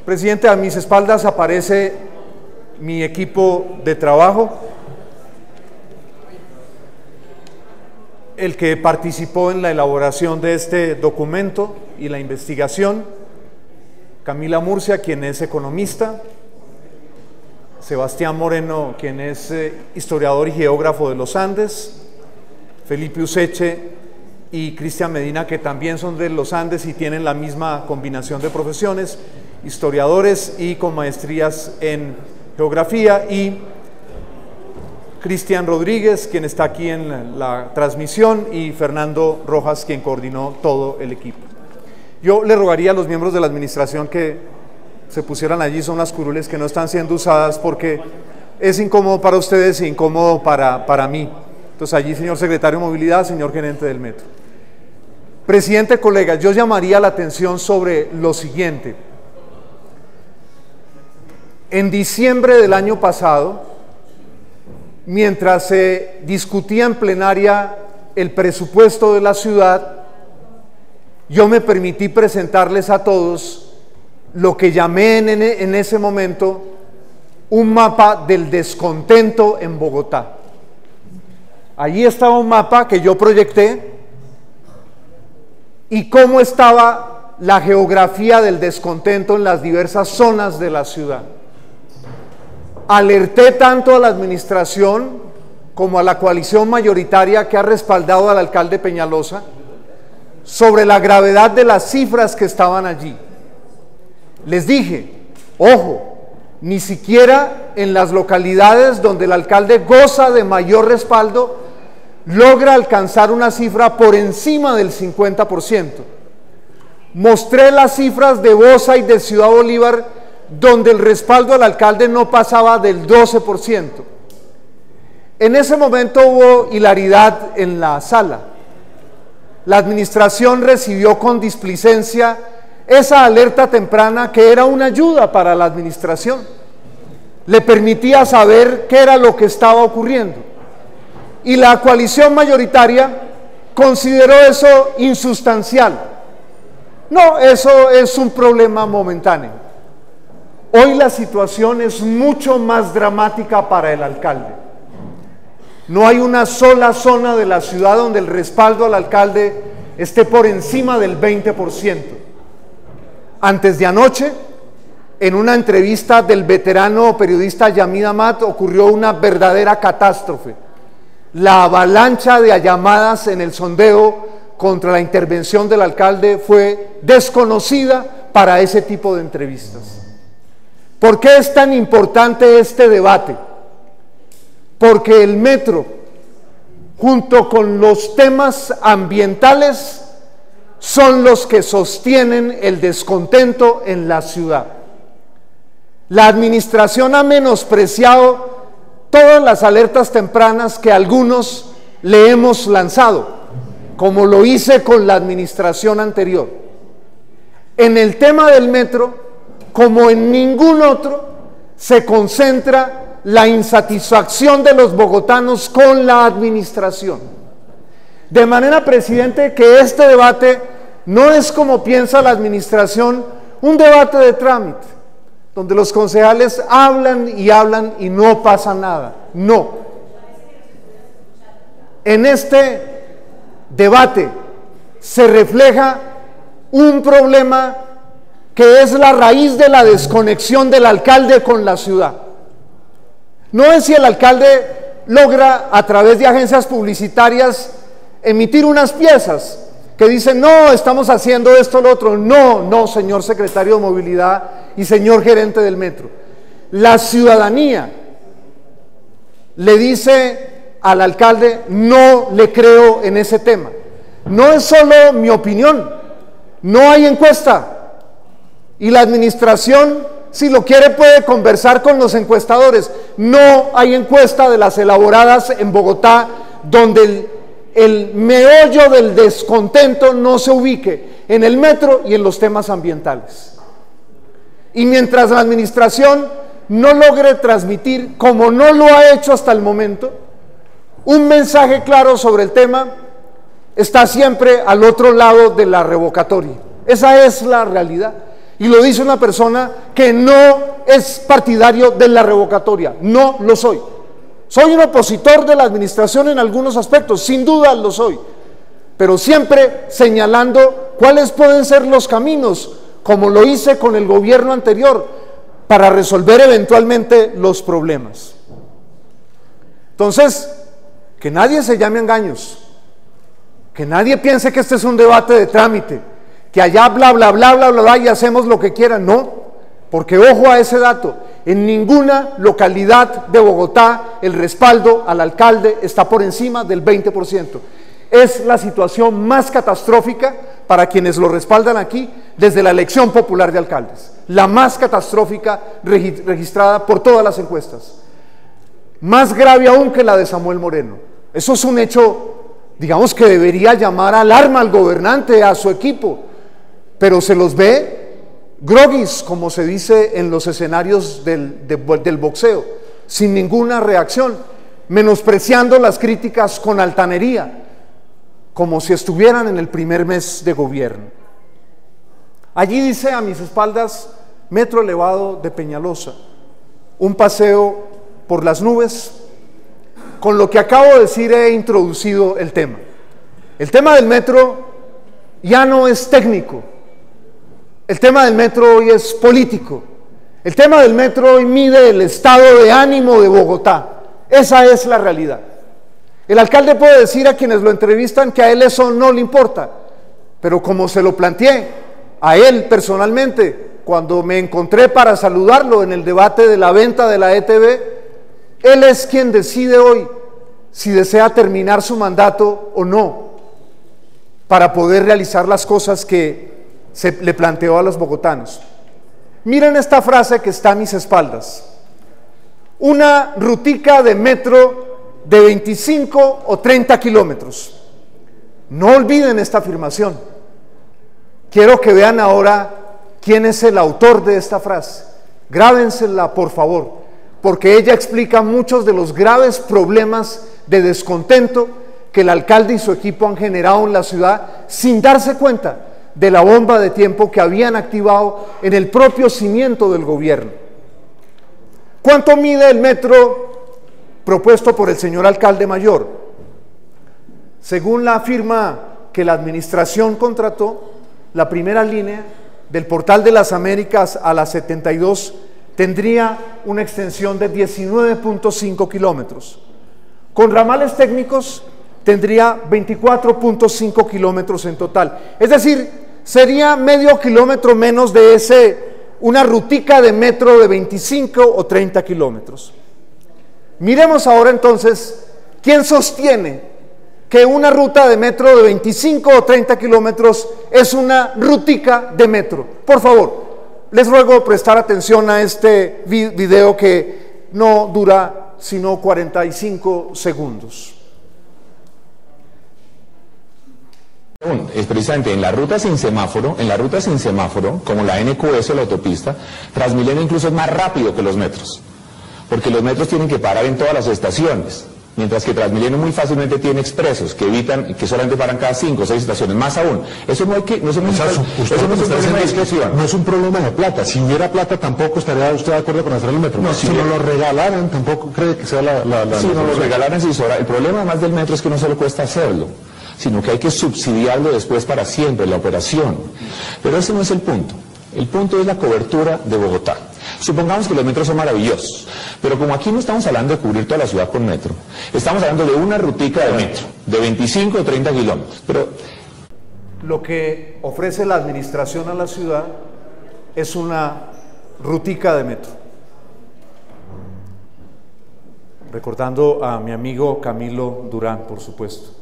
Presidente, a mis espaldas aparece mi equipo de trabajo, el que participó en la elaboración de este documento y la investigación: Camila Murcia, quien es economista; Sebastián Moreno, quien es historiador y geógrafo de los Andes; Felipe Useche y Cristian Medina, que también son de los Andes y tienen la misma combinación de profesiones, historiadores y con maestrías en geografía; y Cristian Rodríguez, quien está aquí en la transmisión, y Fernando Rojas, quien coordinó todo el equipo. Yo le rogaría a los miembros de la administración que se pusieran allí. Son las curules que no están siendo usadas porque es incómodo para ustedes e incómodo para mí. Entonces allí, señor secretario de Movilidad, señor gerente del metro. Presidente, colegas, yo llamaría la atención sobre lo siguiente. En diciembre del año pasado, mientras se discutía en plenaria el presupuesto de la ciudad, yo me permití presentarles a todos lo que llamé en ese momento un mapa del descontento en Bogotá. Allí estaba un mapa que yo proyecté y cómo estaba la geografía del descontento en las diversas zonas de la ciudad. Alerté tanto a la administración como a la coalición mayoritaria que ha respaldado al alcalde Peñalosa sobre la gravedad de las cifras que estaban allí. Les dije, ojo, ni siquiera en las localidades donde el alcalde goza de mayor respaldo logra alcanzar una cifra por encima del 50%. Mostré las cifras de Bosa y de Ciudad Bolívar, donde el respaldo al alcalde no pasaba del 12%. En ese momento hubo hilaridad en la sala. La administración recibió con displicencia esa alerta temprana que era una ayuda para la administración. Le permitía saber qué era lo que estaba ocurriendo. Y la coalición mayoritaria consideró eso insustancial. No, eso es un problema momentáneo. Hoy la situación es mucho más dramática para el alcalde. No hay una sola zona de la ciudad donde el respaldo al alcalde esté por encima del 20%. Antes de anoche, en una entrevista del veterano periodista Yamid Amat, ocurrió una verdadera catástrofe. La avalancha de llamadas en el sondeo contra la intervención del alcalde fue desconocida para ese tipo de entrevistas. ¿Por qué es tan importante este debate? Porque el metro, junto con los temas ambientales, son los que sostienen el descontento en la ciudad. La administración ha menospreciado todas las alertas tempranas que algunos le hemos lanzado, como lo hice con la administración anterior. En el tema del metro, como en ningún otro, se concentra la insatisfacción de los bogotanos con la administración. De manera, presidente, que este debate no es, como piensa la administración, un debate de trámite, donde los concejales hablan y no pasa nada. No. En este debate se refleja un problema que es la raíz de la desconexión del alcalde con la ciudad. No es si el alcalde logra a través de agencias publicitarias emitir unas piezas que dicen, no, estamos haciendo esto, lo otro. No, no, señor secretario de Movilidad y señor gerente del metro. La ciudadanía le dice al alcalde, no le creo en ese tema. No es solo mi opinión, no hay encuesta. Y la administración, si lo quiere, puede conversar con los encuestadores. No hay encuesta de las elaboradas en Bogotá donde el meollo del descontento no se ubique en el metro y en los temas ambientales. Y mientras la administración no logre transmitir, como no lo ha hecho hasta el momento, un mensaje claro sobre el tema, está siempre al otro lado de la revocatoria. Esa es la realidad. Y lo dice una persona que no es partidario de la revocatoria. No lo soy. Soy un opositor de la administración en algunos aspectos, sin duda lo soy, pero siempre señalando cuáles pueden ser los caminos, como lo hice con el gobierno anterior, para resolver eventualmente los problemas. Entonces, que nadie se llame a engaños, que nadie piense que este es un debate de trámite, que allá bla bla bla bla bla, bla y hacemos lo que quieran. No, porque ojo a ese dato, en ninguna localidad de Bogotá el respaldo al alcalde está por encima del 20%. Es la situación más catastrófica para quienes lo respaldan aquí desde la elección popular de alcaldes, la más catastrófica registrada por todas las encuestas, más grave aún que la de Samuel Moreno. Eso es un hecho, digamos, que debería llamar alarma al gobernante, a su equipo, pero se los ve groguis, como se dice en los escenarios del boxeo, sin ninguna reacción, menospreciando las críticas con altanería, como si estuvieran en el primer mes de gobierno. Allí dice a mis espaldas, metro elevado de Peñalosa, un paseo por las nubes. Con lo que acabo de decir he introducido el tema. El tema del metro ya no es técnico. El tema del metro hoy es político. El tema del metro hoy mide el estado de ánimo de Bogotá. Esa es la realidad. El alcalde puede decir a quienes lo entrevistan que a él eso no le importa, pero como se lo planteé a él personalmente cuando me encontré para saludarlo en el debate de la venta de la ETB, él es quien decide hoy si desea terminar su mandato o no, para poder realizar las cosas que se le planteó a los bogotanos. Miren esta frase que está a mis espaldas: una rutica de metro de 25 o 30 kilómetros. No olviden esta afirmación. Quiero que vean ahora quién es el autor de esta frase. Grábensela, por favor, porque ella explica muchos de los graves problemas de descontento que el alcalde y su equipo han generado en la ciudad sin darse cuenta de la bomba de tiempo que habían activado en el propio cimiento del gobierno. ¿Cuánto mide el metro propuesto por el señor alcalde mayor? Según la firma que la administración contrató, la primera línea del Portal de las Américas a la 72 tendría una extensión de 19.5 kilómetros. Con ramales técnicos tendría 24.5 kilómetros en total. Es decir, sería medio kilómetro menos de una rutica de metro de 25 o 30 kilómetros. Miremos ahora entonces quién sostiene que una ruta de metro de 25 o 30 kilómetros es una rutica de metro. Por favor, les ruego prestar atención a este video que no dura sino 45 segundos. Es precisamente en la ruta sin semáforo, como la NQS o la autopista, Transmilenio incluso es más rápido que los metros, porque los metros tienen que parar en todas las estaciones, mientras que Transmilenio muy fácilmente tiene expresos que evitan, que solamente paran cada 5 o 6 estaciones, más aún. Eso no hay que, no es un problema de discreción. No es un problema de plata. Si hubiera plata, tampoco estaría usted de acuerdo con hacer el metro. No, si no lo regalaran, tampoco cree que sea la si no lo regalaran, sí, sobra. El problema además del metro es que no solo cuesta hacerlo, sino que hay que subsidiarlo después para siempre, la operación. Pero ese no es el punto. El punto es la cobertura de Bogotá. Supongamos que los metros son maravillosos, pero como aquí no estamos hablando de cubrir toda la ciudad con metro, estamos hablando de una rutica de metro, de 25 o 30 kilómetros. Pero lo que ofrece la administración a la ciudad es una rutica de metro. Recordando a mi amigo Camilo Durán, por supuesto.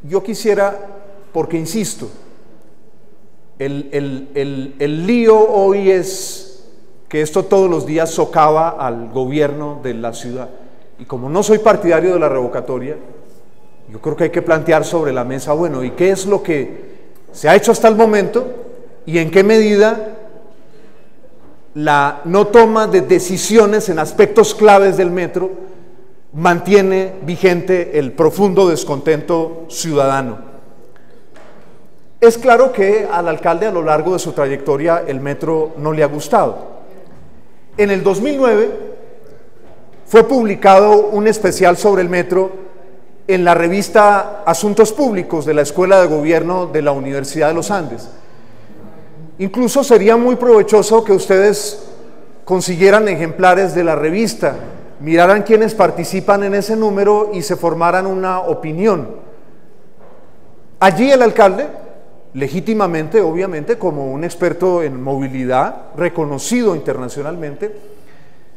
Yo quisiera, porque insisto, el lío hoy es que esto todos los días socava al gobierno de la ciudad, y como no soy partidario de la revocatoria, yo creo que hay que plantear sobre la mesa, bueno, ¿y qué es lo que se ha hecho hasta el momento y en qué medida la no toma de decisiones en aspectos claves del metro mantiene vigente el profundo descontento ciudadano? Es claro que al alcalde a lo largo de su trayectoria el metro no le ha gustado. En el 2009 fue publicado un especial sobre el metro en la revista Asuntos Públicos de la Escuela de Gobierno de la Universidad de los Andes. Incluso sería muy provechoso que ustedes consiguieran ejemplares de la revista, miraran quiénes participan en ese número y se formaran una opinión. Allí el alcalde, legítimamente, obviamente, como un experto en movilidad, reconocido internacionalmente,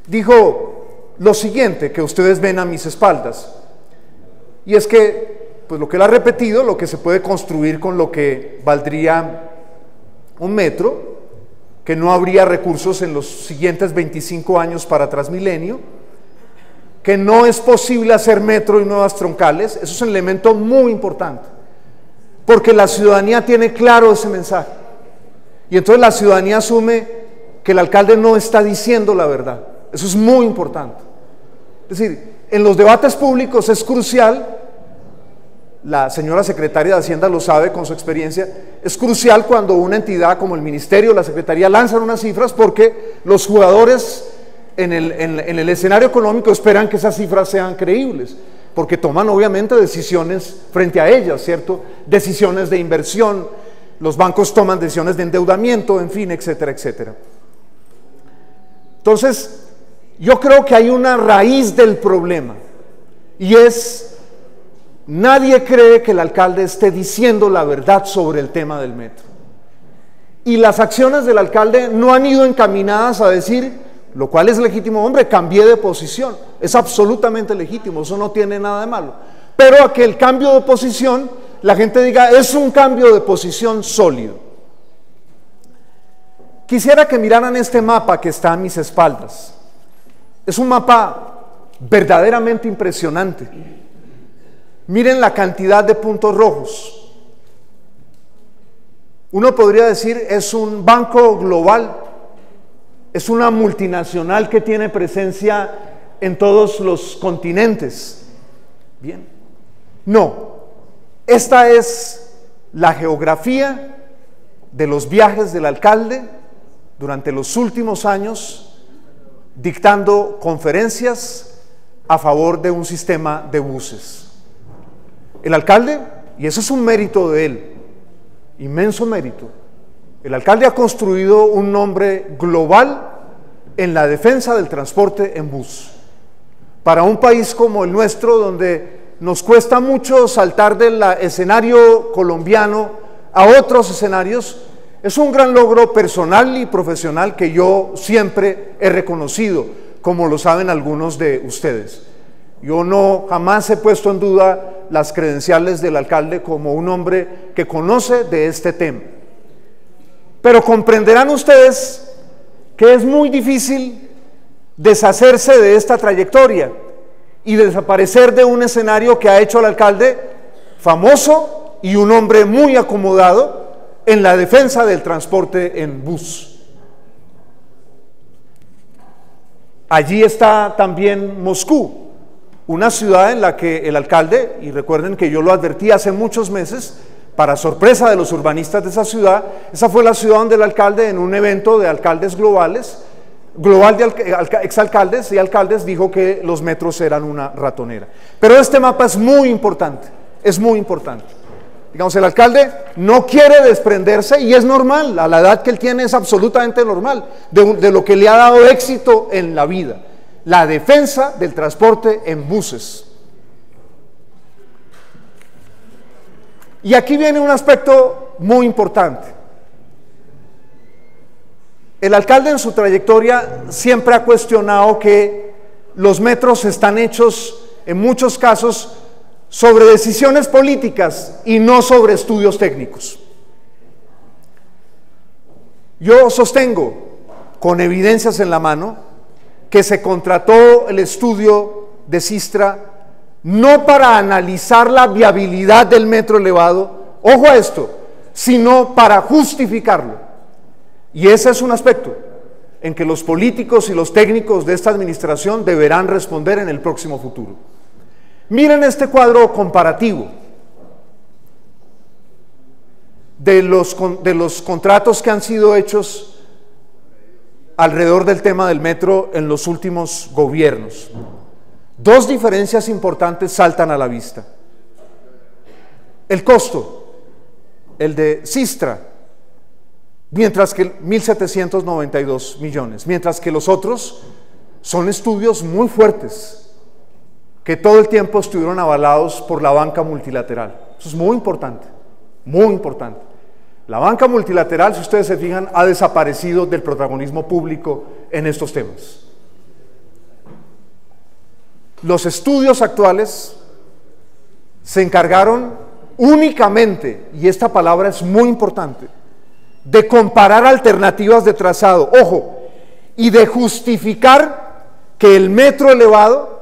dijo lo siguiente que ustedes ven a mis espaldas, y es que, pues lo que él ha repetido, lo que se puede construir con lo que valdría un metro, que no habría recursos en los siguientes 25 años para Transmilenio, que no es posible hacer metro y nuevas troncales. Eso es un elemento muy importante, porque la ciudadanía tiene claro ese mensaje, y entonces la ciudadanía asume que el alcalde no está diciendo la verdad. Eso es muy importante. Es decir, en los debates públicos es crucial, la señora secretaria de Hacienda lo sabe con su experiencia, es crucial cuando una entidad como el Ministerio o la Secretaría lanzan unas cifras, porque los jugadores en el escenario económico esperan que esas cifras sean creíbles, porque toman obviamente decisiones frente a ellas, ¿cierto? Decisiones de inversión, los bancos toman decisiones de endeudamiento, en fin, etcétera, etcétera. Entonces, yo creo que hay una raíz del problema, y es: nadie cree que el alcalde esté diciendo la verdad sobre el tema del metro. Y las acciones del alcalde no han ido encaminadas a decir, lo cual es legítimo, hombre, cambié de posición. Es absolutamente legítimo, eso no tiene nada de malo. Pero a que el cambio de posición, la gente diga, es un cambio de posición sólido. Quisiera que miraran este mapa que está a mis espaldas. Es un mapa verdaderamente impresionante. Miren la cantidad de puntos rojos. Uno podría decir, es un banco global, es una multinacional que tiene presencia en todos los continentes. Bien. No, esta es la geografía de los viajes del alcalde durante los últimos años, dictando conferencias a favor de un sistema de buses. El alcalde, y eso es un mérito de él, inmenso mérito, el alcalde ha construido un nombre global en la defensa del transporte en bus. Para un país como el nuestro, donde nos cuesta mucho saltar del escenario colombiano a otros escenarios, es un gran logro personal y profesional que yo siempre he reconocido, como lo saben algunos de ustedes. Yo jamás he puesto en duda las credenciales del alcalde como un hombre que conoce de este tema. Pero comprenderán ustedes que es muy difícil deshacerse de esta trayectoria y desaparecer de un escenario que ha hecho al alcalde famoso y un hombre muy acomodado en la defensa del transporte en bus. Allí está también Moscú, una ciudad en la que el alcalde, y recuerden que yo lo advertí hace muchos meses, para sorpresa de los urbanistas de esa ciudad, esa fue la ciudad donde el alcalde, en un evento de alcaldes globales, global de exalcaldes y alcaldes, dijo que los metros eran una ratonera. Pero este mapa es muy importante, es muy importante. Digamos, el alcalde no quiere desprenderse, y es normal, a la edad que él tiene es absolutamente normal, de lo que le ha dado éxito en la vida: la defensa del transporte en buses. Y aquí viene un aspecto muy importante. El alcalde en su trayectoria siempre ha cuestionado que los metros están hechos, en muchos casos, sobre decisiones políticas y no sobre estudios técnicos. Yo sostengo, con evidencias en la mano, que se contrató el estudio de Sistra no para analizar la viabilidad del metro elevado, ojo a esto, sino para justificarlo. Y ese es un aspecto en que los políticos y los técnicos de esta administración deberán responder en el próximo futuro. Miren este cuadro comparativo. de los contratos que han sido hechos alrededor del tema del metro en los últimos gobiernos. Dos diferencias importantes saltan a la vista. El costo, el de Sistra, mientras que 1.792 millones, mientras que los otros son estudios muy fuertes, que todo el tiempo estuvieron avalados por la banca multilateral. Eso es muy importante, muy importante. La banca multilateral, si ustedes se fijan, ha desaparecido del protagonismo público en estos temas. Los estudios actuales se encargaron únicamente, y esta palabra es muy importante, de comparar alternativas de trazado, ojo, y de justificar que el metro elevado,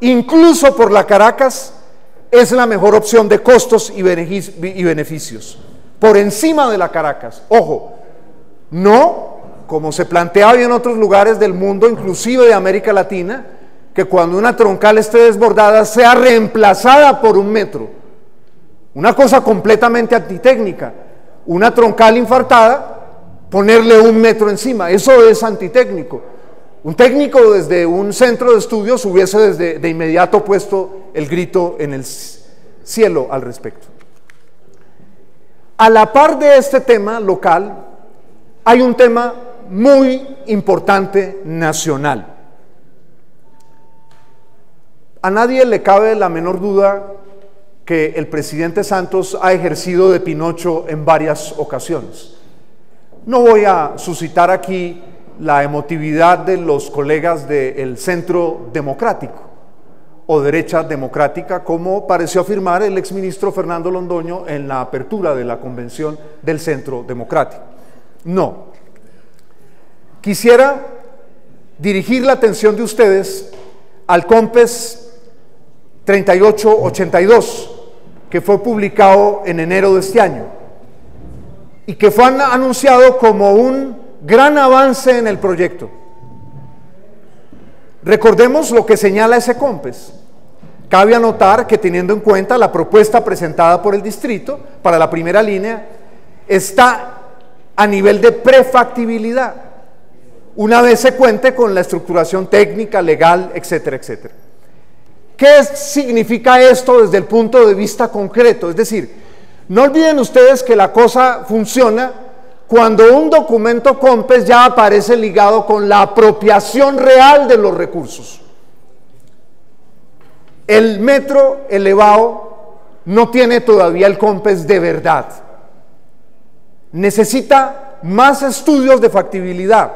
incluso por la Caracas, es la mejor opción de costos y beneficios, por encima de la Caracas. Ojo, no como se plantea hoy en otros lugares del mundo, inclusive de América Latina, que cuando una troncal esté desbordada sea reemplazada por un metro. Una cosa completamente antitécnica. Una troncal infartada, ponerle un metro encima, eso es antitécnico. Un técnico desde un centro de estudios hubiese de inmediato puesto el grito en el cielo al respecto. A la par de este tema local, hay un tema muy importante nacional. A nadie le cabe la menor duda que el presidente Santos ha ejercido de Pinocho en varias ocasiones. No voy a suscitar aquí la emotividad de los colegas del Centro Democrático o Derecha Democrática, como pareció afirmar el exministro Fernando Londoño en la apertura de la convención del Centro Democrático. No. Quisiera dirigir la atención de ustedes al COMPES 3882, que fue publicado en enero de este año y que fue anunciado como un gran avance en el proyecto. Recordemos lo que señala ese COMPES. Cabe anotar que, teniendo en cuenta la propuesta presentada por el distrito para la primera línea, está a nivel de prefactibilidad, una vez se cuente con la estructuración técnica, legal, etcétera, etcétera. ¿Qué significa esto desde el punto de vista concreto? Es decir, no olviden ustedes que la cosa funciona cuando un documento COMPES ya aparece ligado con la apropiación real de los recursos. El metro elevado no tiene todavía el COMPES de verdad. Necesita más estudios de factibilidad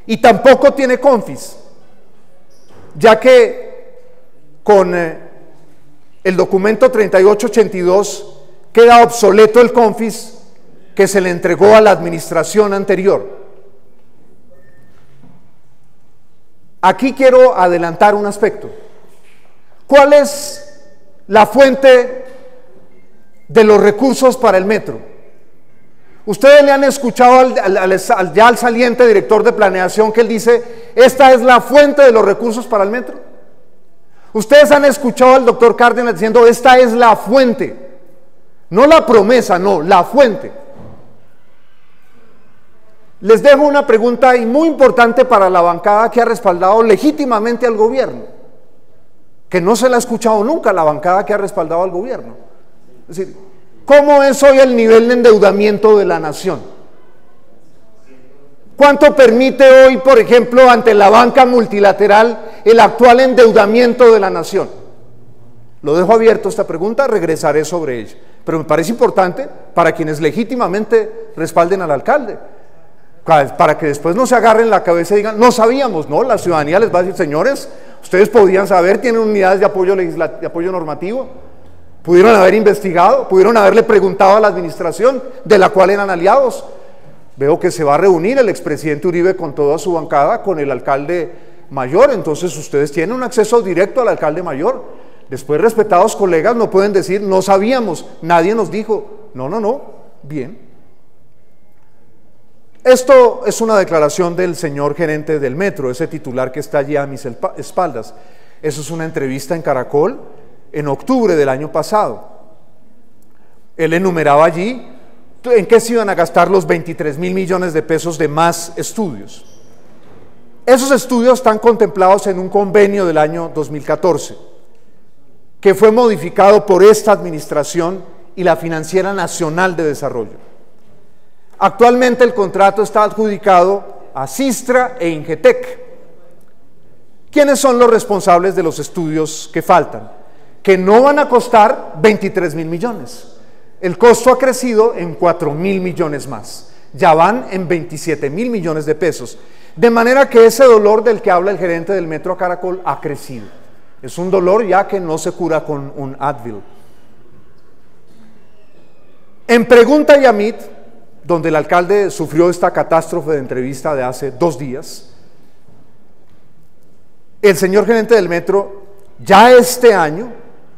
y tampoco tiene CONFIS, ya que con el documento 3882 queda obsoleto el CONFIS que se le entregó a la administración anterior. Aquí quiero adelantar un aspecto. ¿Cuál es la fuente de los recursos para el metro? Ustedes le han escuchado ya al saliente director de planeación que él dice, esta es la fuente de los recursos para el metro. Ustedes han escuchado al doctor Cárdenas diciendo, esta es la fuente, no la promesa, no, la fuente. Les dejo una pregunta y muy importante para la bancada que ha respaldado legítimamente al gobierno, que no se la ha escuchado nunca la bancada que ha respaldado al gobierno. Es decir, ¿cómo es hoy el nivel de endeudamiento de la nación? ¿Cuánto permite hoy, por ejemplo, ante la banca multilateral el actual endeudamiento de la nación? Lo dejo abierto esta pregunta, regresaré sobre ella. Pero me parece importante para quienes legítimamente respalden al alcalde, para que después no se agarren la cabeza y digan, no sabíamos. No, la ciudadanía les va a decir, señores, ustedes podían saber, tienen unidades de apoyo de apoyo normativo, pudieron haber investigado, pudieron haberle preguntado a la administración de la cual eran aliados. Veo que se va a reunir el expresidente Uribe con toda su bancada, con el alcalde mayor, entonces ustedes tienen un acceso directo al alcalde mayor. Después, respetados colegas, no pueden decir, no sabíamos, nadie nos dijo. No, no, no, bien. Esto es una declaración del señor gerente del metro, ese titular que está allí a mis espaldas. Eso es una entrevista en Caracol en octubre del año pasado. Él enumeraba allí en qué se iban a gastar los 23.000 millones de pesos de más estudios. Esos estudios están contemplados en un convenio del año 2014, que fue modificado por esta administración y la Financiera Nacional de Desarrollo. Actualmente el contrato está adjudicado a Sistra e Ingetec. ¿Quiénes son los responsables de los estudios que faltan? Que no van a costar 23.000 millones. El costo ha crecido en 4.000 millones más. Ya van en 27.000 millones de pesos. De manera que ese dolor del que habla el gerente del Metro Caracol ha crecido. Es un dolor ya que no se cura con un Advil. En Pregunta Yamit, donde el alcalde sufrió esta catástrofe de entrevista de hace 2 días, el señor gerente del Metro, ya este año,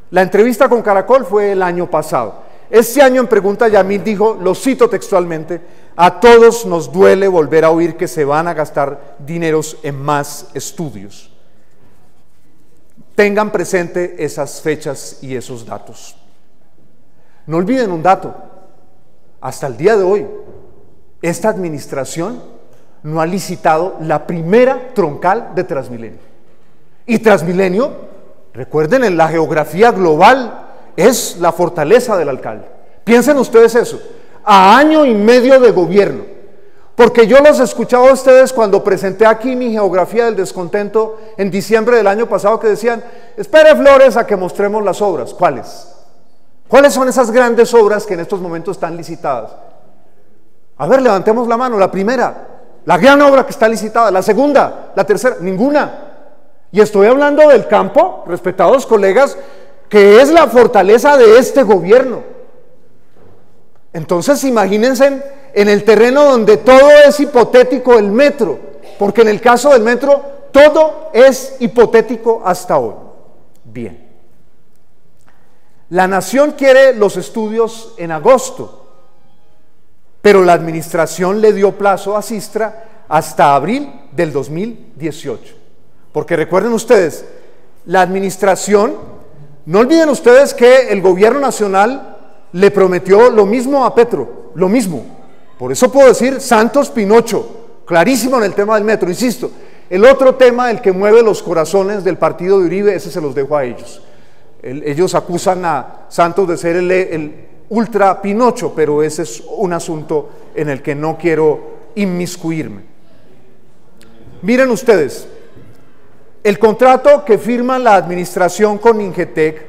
la entrevista con Caracol fue el año pasado. Este año en Pregunta Yamit dijo, lo cito textualmente, a todos nos duele volver a oír que se van a gastar dineros en más estudios. Tengan presente esas fechas y esos datos. No olviden un dato, hasta el día de hoy, esta administración no ha licitado la primera troncal de Transmilenio. Y Transmilenio, recuerden, en la geografía global es la fortaleza del alcalde. Piensen ustedes eso, a año y medio de gobierno, porque yo los escuchaba a ustedes cuando presenté aquí mi geografía del descontento en diciembre del año pasado, que decían, espere Flores a que mostremos las obras. ¿Cuáles? ¿Cuáles son esas grandes obras que en estos momentos están licitadas? A ver, levantemos la mano. La primera, la gran obra que está licitada. La segunda, la tercera, ninguna. Y estoy hablando del campo, respetados colegas, que es la fortaleza de este gobierno. Entonces imagínense en el terreno donde todo es hipotético el metro, porque en el caso del metro todo es hipotético hasta hoy. Bien. La Nación quiere los estudios en agosto, pero la administración le dio plazo a Sistra hasta abril del 2018. Porque recuerden ustedes, la administración, no olviden ustedes que el gobierno nacional le prometió lo mismo a Petro, lo mismo. Por eso puedo decir Santos Pinocho, clarísimo en el tema del metro, insisto. El otro tema, el que mueve los corazones del partido de Uribe, ese se los dejo a ellos. Ellos acusan a Santos de ser el ultra Pinocho, pero ese es un asunto en el que no quiero inmiscuirme. Miren ustedes, el contrato que firma la administración con Ingetec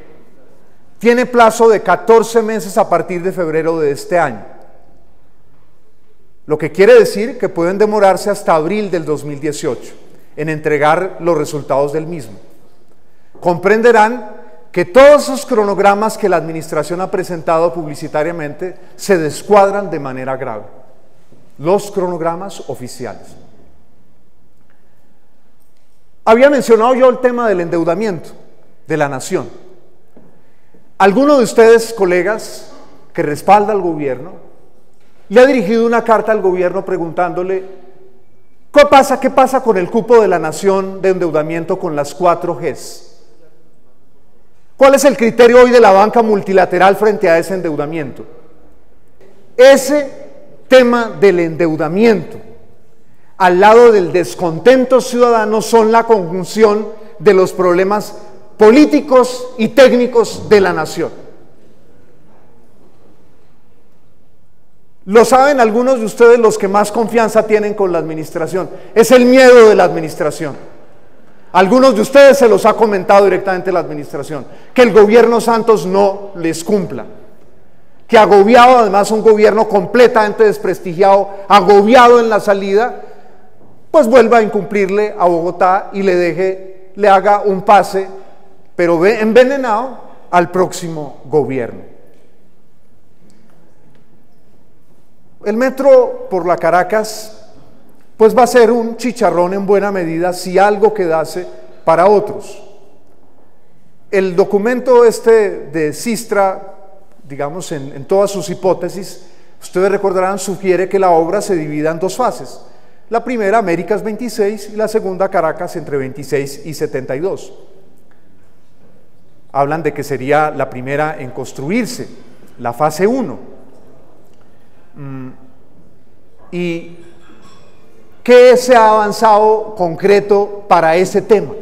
tiene plazo de 14 meses a partir de febrero de este año. Lo que quiere decir que pueden demorarse hasta abril del 2018 en entregar los resultados del mismo. Comprenderán que todos esos cronogramas que la administración ha presentado publicitariamente se descuadran de manera grave. Los cronogramas oficiales. Había mencionado yo el tema del endeudamiento de la nación. ¿Alguno de ustedes, colegas, que respalda al gobierno, le ha dirigido una carta al gobierno preguntándole qué pasa con el cupo de la nación de endeudamiento con las 4 Gs? ¿Cuál es el criterio hoy de la banca multilateral frente a ese endeudamiento? Ese tema del endeudamiento, al lado del descontento ciudadano, son la conjunción de los problemas políticos y técnicos de la nación. Lo saben algunos de ustedes, los que más confianza tienen con la administración. Es el miedo de la administración. Algunos de ustedes se los ha comentado directamente la administración, que el gobierno Santos no les cumpla, que agobiado, además un gobierno completamente desprestigiado, agobiado en la salida, pues vuelva a incumplirle a Bogotá y le haga un pase, pero envenenado, al próximo gobierno. El metro por la Caracas pues va a ser un chicharrón en buena medida si algo quedase para otros. El documento de Sistra, digamos en todas sus hipótesis, ustedes recordarán, sugiere que la obra se divida en 2 fases. La primera, Américas 26, y la segunda, Caracas, entre 26 y 72. Hablan de que sería la primera en construirse, la fase 1. ¿Y qué se ha avanzado concreto para ese tema?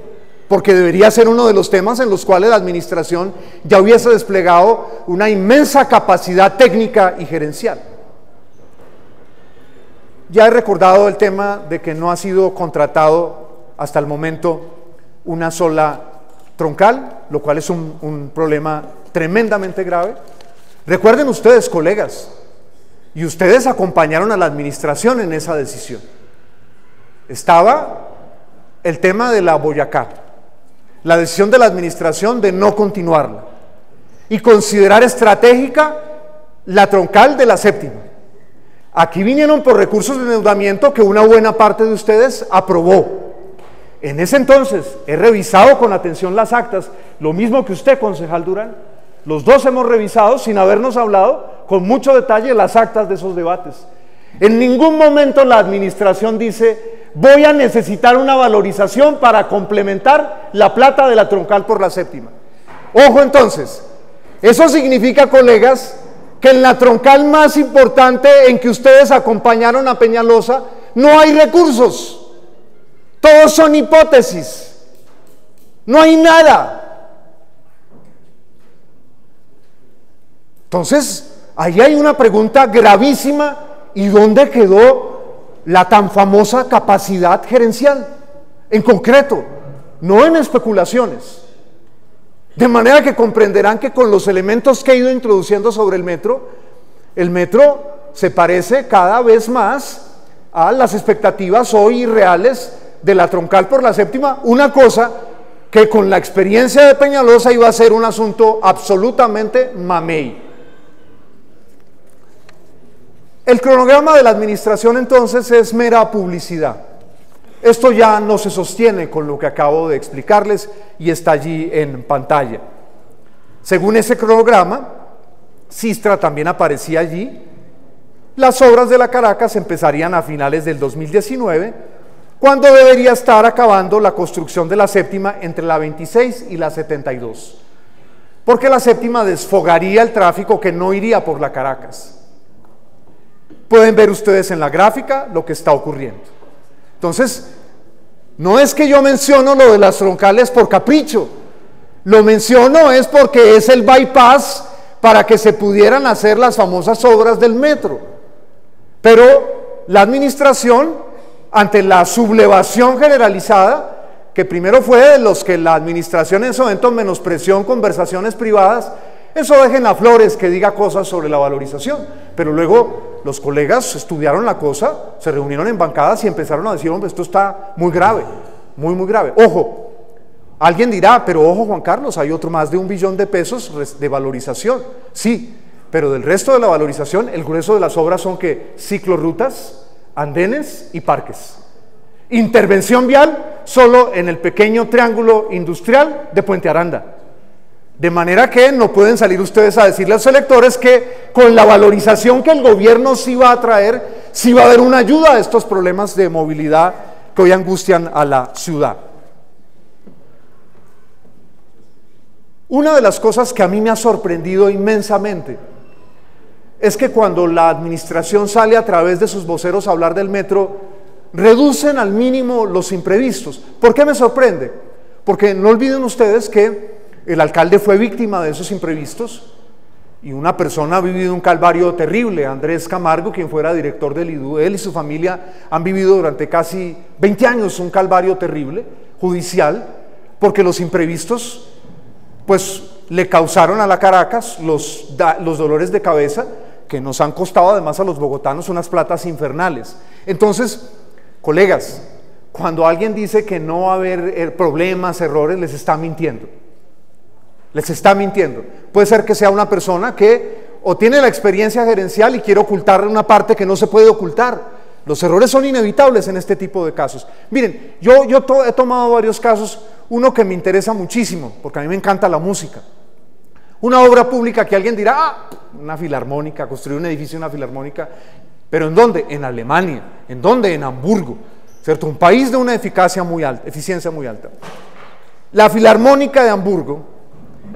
Porque debería ser uno de los temas en los cuales la administración ya hubiese desplegado una inmensa capacidad técnica y gerencial. Ya he recordado el tema de que no ha sido contratado hasta el momento una sola troncal, lo cual es un problema tremendamente grave. Recuerden ustedes, colegas, y ustedes acompañaron a la administración en esa decisión. Estaba el tema de la Boyacá, la decisión de la administración de no continuarla y considerar estratégica la troncal de la séptima. Aquí vinieron por recursos de endeudamiento que una buena parte de ustedes aprobó. En ese entonces he revisado con atención las actas, lo mismo que usted, concejal Durán. Los dos hemos revisado, sin habernos hablado, con mucho detalle las actas de esos debates. En ningún momento la administración dice: voy a necesitar una valorización para complementar la plata de la troncal por la séptima. Ojo entonces, eso significa, colegas, que en la troncal más importante en que ustedes acompañaron a Peñalosa no hay recursos, todos son hipótesis, no hay nada. Entonces, ahí hay una pregunta gravísima: ¿y dónde quedó la tan famosa capacidad gerencial? En concreto, no en especulaciones. De manera que comprenderán que con los elementos que he ido introduciendo sobre el metro se parece cada vez más a las expectativas hoy irreales de la troncal por la séptima, una cosa que con la experiencia de Peñalosa iba a ser un asunto absolutamente mamey. El cronograma de la administración entonces es mera publicidad. Esto ya no se sostiene con lo que acabo de explicarles y está allí en pantalla. Según ese cronograma, Sistra también aparecía allí. Las obras de la Caracas empezarían a finales del 2019, cuando debería estar acabando la construcción de la séptima entre la 26 y la 72, porque la séptima desfogaría el tráfico que no iría por la Caracas. Pueden ver ustedes en la gráfica lo que está ocurriendo. Entonces, no es que yo menciono lo de las troncales por capricho, lo menciono es porque es el bypass para que se pudieran hacer las famosas obras del metro. Pero la administración, ante la sublevación generalizada, que primero fue de los que la administración en su momento menospreció en conversaciones privadas, eso dejen a Flores que diga cosas sobre la valorización, pero luego los colegas estudiaron la cosa, se reunieron en bancadas y empezaron a decir: hombre, esto está muy grave, muy grave. Ojo, alguien dirá: pero ojo, Juan Carlos, hay otro más de 1 billón de pesos de valorización. Sí, pero del resto de la valorización, el grueso de las obras son que ciclorrutas, andenes y parques. Intervención vial solo en el pequeño triángulo industrial de Puente Aranda. De manera que no pueden salir ustedes a decirle a los electores que con la valorización que el gobierno sí va a traer, sí va a haber una ayuda a estos problemas de movilidad que hoy angustian a la ciudad. Una de las cosas que a mí me ha sorprendido inmensamente es que cuando la administración sale a través de sus voceros a hablar del metro, reducen al mínimo los imprevistos. ¿Por qué me sorprende? Porque no olviden ustedes que el alcalde fue víctima de esos imprevistos y una persona ha vivido un calvario terrible. Andrés Camargo, quien fuera director del IDU, él y su familia han vivido durante casi 20 años un calvario terrible, judicial, porque los imprevistos pues le causaron a la Caracas los dolores de cabeza que nos han costado además a los bogotanos unas platas infernales. Entonces, colegas, cuando alguien dice que no va a haber problemas, errores, les está mintiendo. Les está mintiendo. Puede ser que sea una persona que o tiene la experiencia gerencial y quiere ocultar una parte que no se puede ocultar. Los errores son inevitables en este tipo de casos. Miren, yo he tomado varios casos, uno que me interesa muchísimo, porque a mí me encanta la música. Una obra pública que alguien dirá: una filarmónica, construir un edificio, una filarmónica. ¿Pero en dónde? En Alemania. ¿En dónde? En Hamburgo, ¿cierto? Un país de una eficiencia muy alta. La Filarmónica de Hamburgo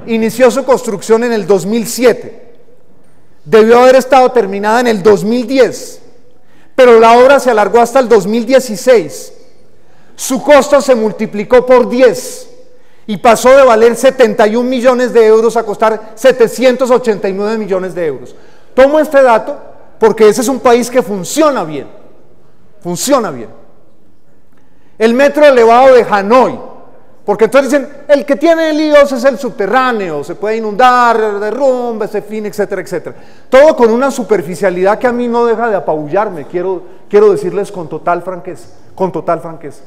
inició su construcción en el 2007. debió haber estado terminada en el 2010, pero la obra se alargó hasta el 2016. Su costo se multiplicó por 10 y pasó de valer 71 millones de euros a costar 789 millones de euros. Tomo este dato porque ese es un país que funciona bien, funciona bien. El metro elevado de Hanoi, porque entonces dicen, el que tiene líos es el subterráneo, se puede inundar, derrumbe, fin, etcétera, etcétera. Todo con una superficialidad que a mí no deja de apabullarme, quiero decirles con total franqueza, con total franqueza.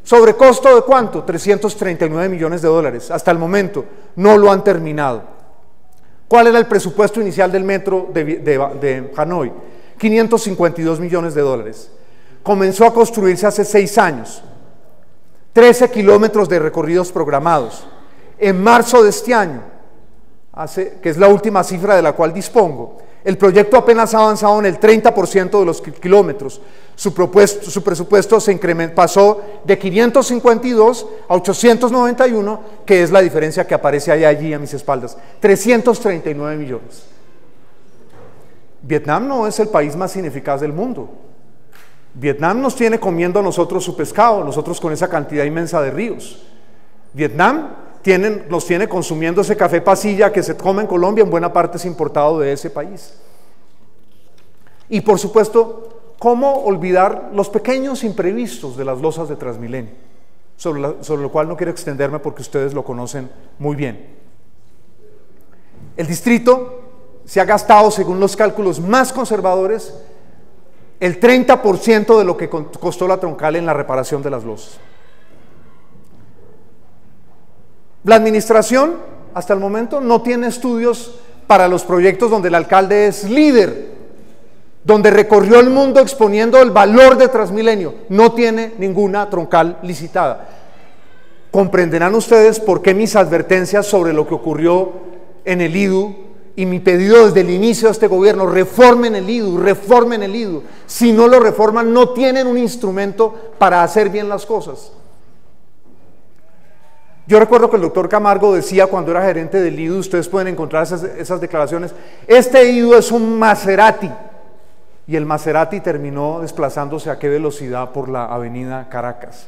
¿Sobrecosto de cuánto? 339 millones de dólares. Hasta el momento no lo han terminado. ¿Cuál era el presupuesto inicial del metro de Hanoi? 552 millones de dólares. Comenzó a construirse hace 6 años. 13 kilómetros de recorridos programados. En marzo de este año, que es la última cifra de la cual dispongo, el proyecto apenas ha avanzado en el 30% de los kilómetros. Su presupuesto se pasó de 552 a 891, que es la diferencia que aparece allí a mis espaldas. 339 millones. Vietnam no es el país más ineficaz del mundo. Vietnam nos tiene comiendo a nosotros su pescado, nosotros con esa cantidad inmensa de ríos. Vietnam nos tiene consumiendo ese café pasilla que se come en Colombia, en buena parte es importado de ese país. Y por supuesto, ¿cómo olvidar los pequeños imprevistos de las losas de Transmilenio? Sobre lo cual no quiero extenderme porque ustedes lo conocen muy bien. El distrito se ha gastado, según los cálculos más conservadores, el 30% de lo que costó la troncal en la reparación de las losas. La administración, hasta el momento, no tiene estudios para los proyectos donde el alcalde es líder, donde recorrió el mundo exponiendo el valor de Transmilenio. No tiene ninguna troncal licitada. Comprenderán ustedes por qué mis advertencias sobre lo que ocurrió en el IDU y mi pedido desde el inicio de este gobierno: reformen el IDU, reformen el IDU. Si no lo reforman, no tienen un instrumento para hacer bien las cosas. Yo recuerdo que el doctor Camargo decía cuando era gerente del IDU, ustedes pueden encontrar esas declaraciones: este IDU es un Maserati. Y el Maserati terminó desplazándose a qué velocidad por la avenida Caracas.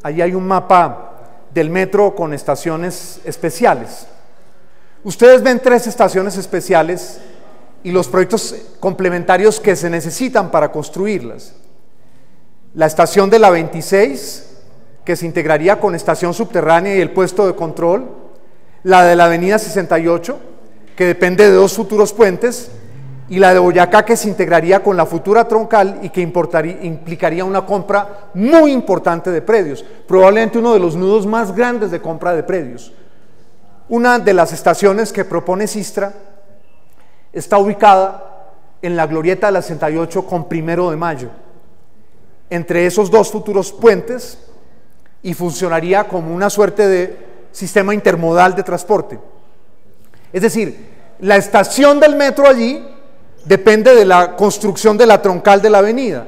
Allí hay un mapa del metro con estaciones especiales. Ustedes ven 3 estaciones especiales y los proyectos complementarios que se necesitan para construirlas. La estación de la 26, que se integraría con estación subterránea y el puesto de control. La de la avenida 68, que depende de 2 futuros puentes, y la de Boyacá, que se integraría con la futura troncal y que implicaría una compra muy importante de predios, probablemente uno de los nudos más grandes de compra de predios. Una de las estaciones que propone Sistra está ubicada en la glorieta de la 68 con 1 de Mayo, entre esos 2 futuros puentes, y funcionaría como una suerte de sistema intermodal de transporte. Es decir, la estación del metro allí depende de la construcción de la troncal de la avenida,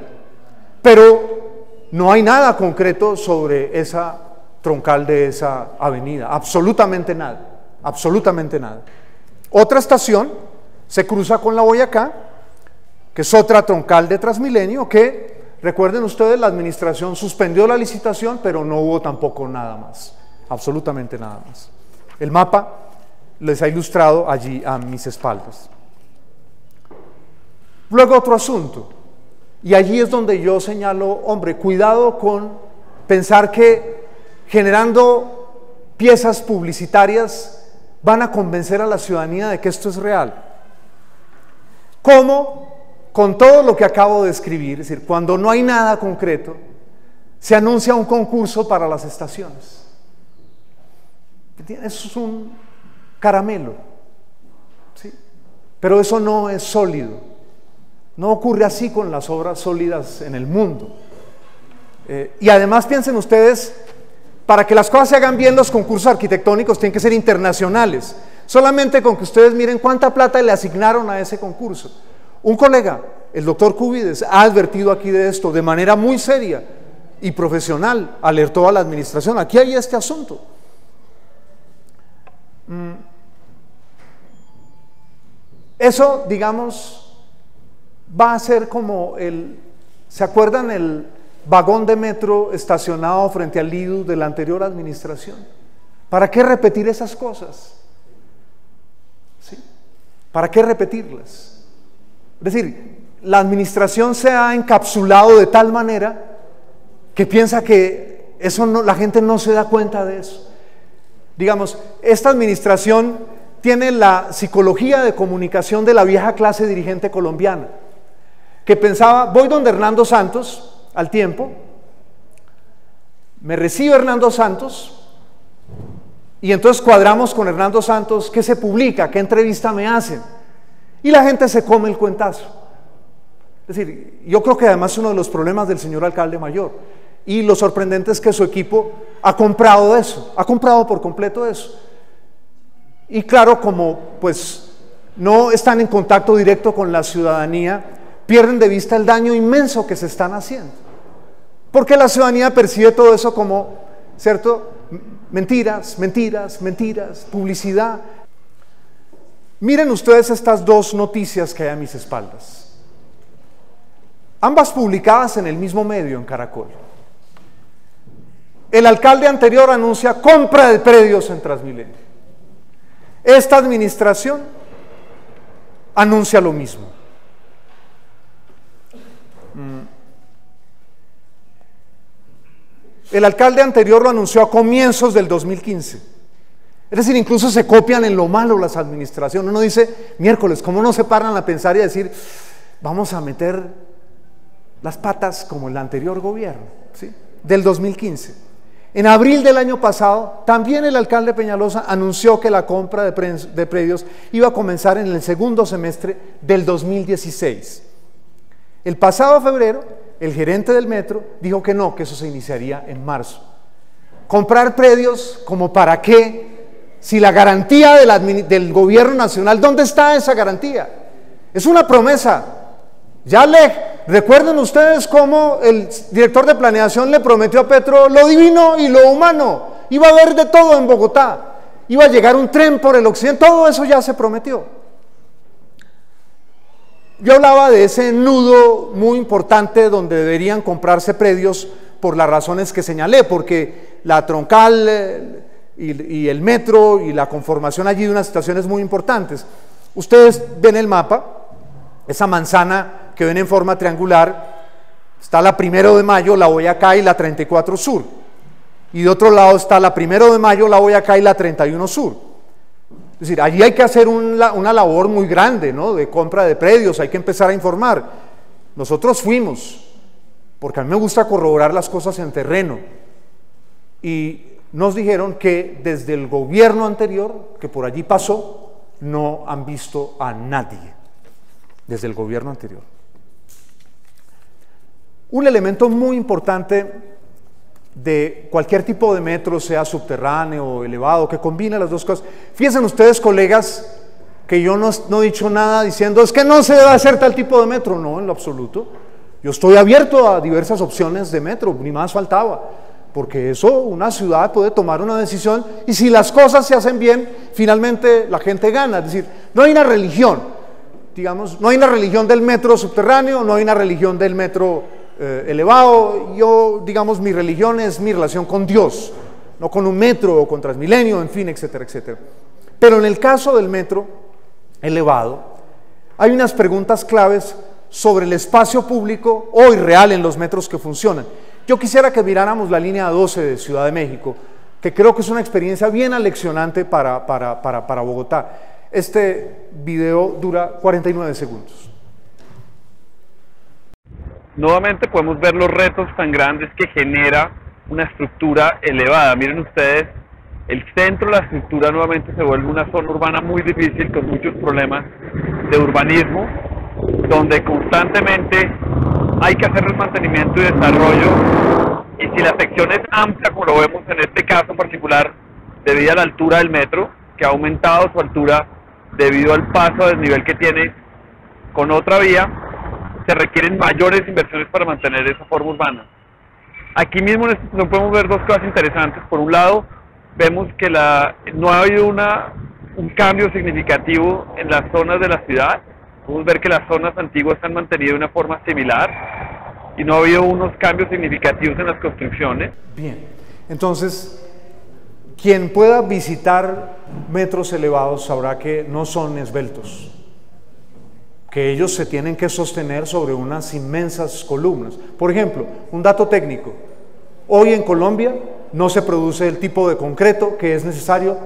pero no hay nada concreto sobre esa troncal de esa avenida, absolutamente nada, absolutamente nada. Otra estación se cruza con la Boyacá, que es otra troncal de Transmilenio, que, recuerden ustedes, la administración suspendió la licitación, pero no hubo tampoco nada más, absolutamente nada más. El mapa les ha ilustrado allí a mis espaldas. Luego otro asunto, y allí es donde yo señalo: hombre, cuidado con pensar que generando piezas publicitarias van a convencer a la ciudadanía de que esto es real. ¿Cómo? Con todo lo que acabo de describir, es decir, cuando no hay nada concreto, se anuncia un concurso para las estaciones. Eso es un caramelo, ¿sí? Pero eso no es sólido. No ocurre así con las obras sólidas en el mundo. Y además piensen ustedes, para que las cosas se hagan bien, los concursos arquitectónicos tienen que ser internacionales. Solamente con que ustedes miren cuánta plata le asignaron a ese concurso. Un colega, el doctor Cubides, ha advertido aquí de esto de manera muy seria y profesional, alertó a la administración: aquí hay este asunto. Eso, digamos, va a ser como ¿se acuerdan el vagón de metro estacionado frente al Lido de la anterior administración? ¿Para qué repetir esas cosas? ¿Sí? ¿Para qué repetirlas? Es decir, la administración se ha encapsulado de tal manera que piensa que eso no, la gente no se da cuenta de eso. Digamos, esta administración tiene la psicología de comunicación de la vieja clase dirigente colombiana, que pensaba, voy donde Hernando Santos al tiempo, me recibe Hernando Santos y entonces cuadramos con Hernando Santos qué se publica, qué entrevista me hacen, y la gente se come el cuentazo. Es decir, yo creo que además es uno de los problemas del señor alcalde mayor, y lo sorprendente es que su equipo ha comprado eso, ha comprado por completo eso. Y claro, como pues no están en contacto directo con la ciudadanía, pierden de vista el daño inmenso que se están haciendo, porque la ciudadanía percibe todo eso como, ¿cierto?, mentiras, mentiras, mentiras, publicidad. Miren ustedes estas dos noticias que hay a mis espaldas, ambas publicadas en el mismo medio, en Caracol. El alcalde anterior anuncia compra de predios en Transmilenio. Esta administración anuncia lo mismo. El alcalde anterior lo anunció a comienzos del 2015. Es decir, incluso se copian en lo malo las administraciones. Uno dice, miércoles, ¿cómo no se paran a pensar y a decir, vamos a meter las patas como el anterior gobierno? ¿Sí? Del 2015. En abril del año pasado, también el alcalde Peñalosa anunció que la compra de predios iba a comenzar en el segundo semestre del 2016. El pasado febrero, el gerente del metro dijo que no, que eso se iniciaría en marzo. Comprar predios, ¿como para qué? Si la garantía del gobierno nacional, ¿dónde está esa garantía? Es una promesa. Recuerden ustedes cómo el director de planeación le prometió a Petro lo divino y lo humano. Iba a haber de todo en Bogotá. Iba a llegar un tren por el occidente. Todo eso ya se prometió. Yo hablaba de ese nudo muy importante donde deberían comprarse predios por las razones que señalé, porque la troncal y el metro y la conformación allí de unas estaciones muy importantes. Ustedes ven el mapa, esa manzana que ven en forma triangular, está la 1 de Mayo, la Boyacá y la 34 Sur, y de otro lado está la 1 de Mayo, la Boyacá y la 31 Sur. Es decir, allí hay que hacer una labor muy grande, ¿no?, de compra de predios, hay que empezar a informar. Nosotros fuimos, porque a mí me gusta corroborar las cosas en terreno, y nos dijeron que desde el gobierno anterior, que por allí pasó, no han visto a nadie, desde el gobierno anterior. Un elemento muy importante de cualquier tipo de metro, sea subterráneo o elevado, que combine las dos cosas. Fíjense ustedes, colegas, que yo no he dicho nada diciendo es que no se debe hacer tal tipo de metro. No, en lo absoluto. Yo estoy abierto a diversas opciones de metro, ni más faltaba, porque eso, una ciudad puede tomar una decisión y si las cosas se hacen bien, finalmente la gente gana. Es decir, no hay una religión, digamos, no hay una religión del metro subterráneo, no hay una religión del metro elevado. Yo, digamos, mi religión es mi relación con Dios, no con un metro o con Transmilenio, en fin, etcétera, etcétera. Pero en el caso del metro elevado, hay unas preguntas claves sobre el espacio público hoy real en los metros que funcionan. Yo quisiera que miráramos la línea 12 de Ciudad de México, que creo que es una experiencia bien aleccionante para Bogotá. Este video dura 49 segundos. Nuevamente podemos ver los retos tan grandes que genera una estructura elevada. Miren ustedes, el centro de la estructura nuevamente se vuelve una zona urbana muy difícil, con muchos problemas de urbanismo, donde constantemente hay que hacer el mantenimiento y desarrollo, y si la sección es amplia, como lo vemos en este caso particular, debido a la altura del metro, que ha aumentado su altura debido al paso a desnivel que tiene con otra vía, se requieren mayores inversiones para mantener esa forma urbana. Aquí mismo en esta situación podemos ver dos cosas interesantes. Por un lado, vemos que no ha habido una un cambio significativo en las zonas de la ciudad. Podemos ver que las zonas antiguas se han mantenido de una forma similar y no ha habido unos cambios significativos en las construcciones. Bien, entonces, quien pueda visitar metros elevados sabrá que no son esbeltos, que ellos se tienen que sostener sobre unas inmensas columnas. Por ejemplo, un dato técnico: hoy en Colombia no se produce el tipo de concreto que es necesario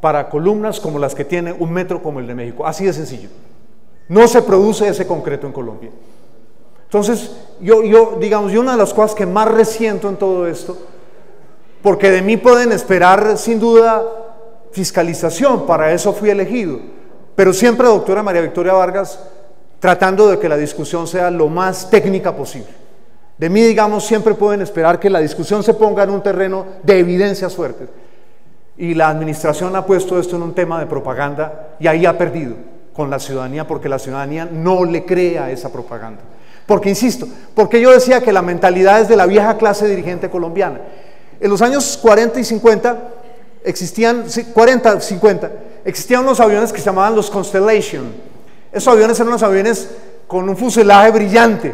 para columnas como las que tiene un metro como el de México. Así de sencillo. No se produce ese concreto en Colombia. Entonces, digamos, una de las cosas que más resiento en todo esto, porque de mí pueden esperar sin duda fiscalización, para eso fui elegido, pero siempre, doctora María Victoria Vargas, tratando de que la discusión sea lo más técnica posible. De mí, digamos, siempre pueden esperar que la discusión se ponga en un terreno de evidencias fuertes. Y la administración ha puesto esto en un tema de propaganda y ahí ha perdido con la ciudadanía, porque la ciudadanía no le cree a esa propaganda. Porque, insisto, porque yo decía que la mentalidad es de la vieja clase dirigente colombiana. En los años 40 y 50 existían unos aviones que se llamaban los Constellation. Esos aviones eran unos aviones con un fuselaje brillante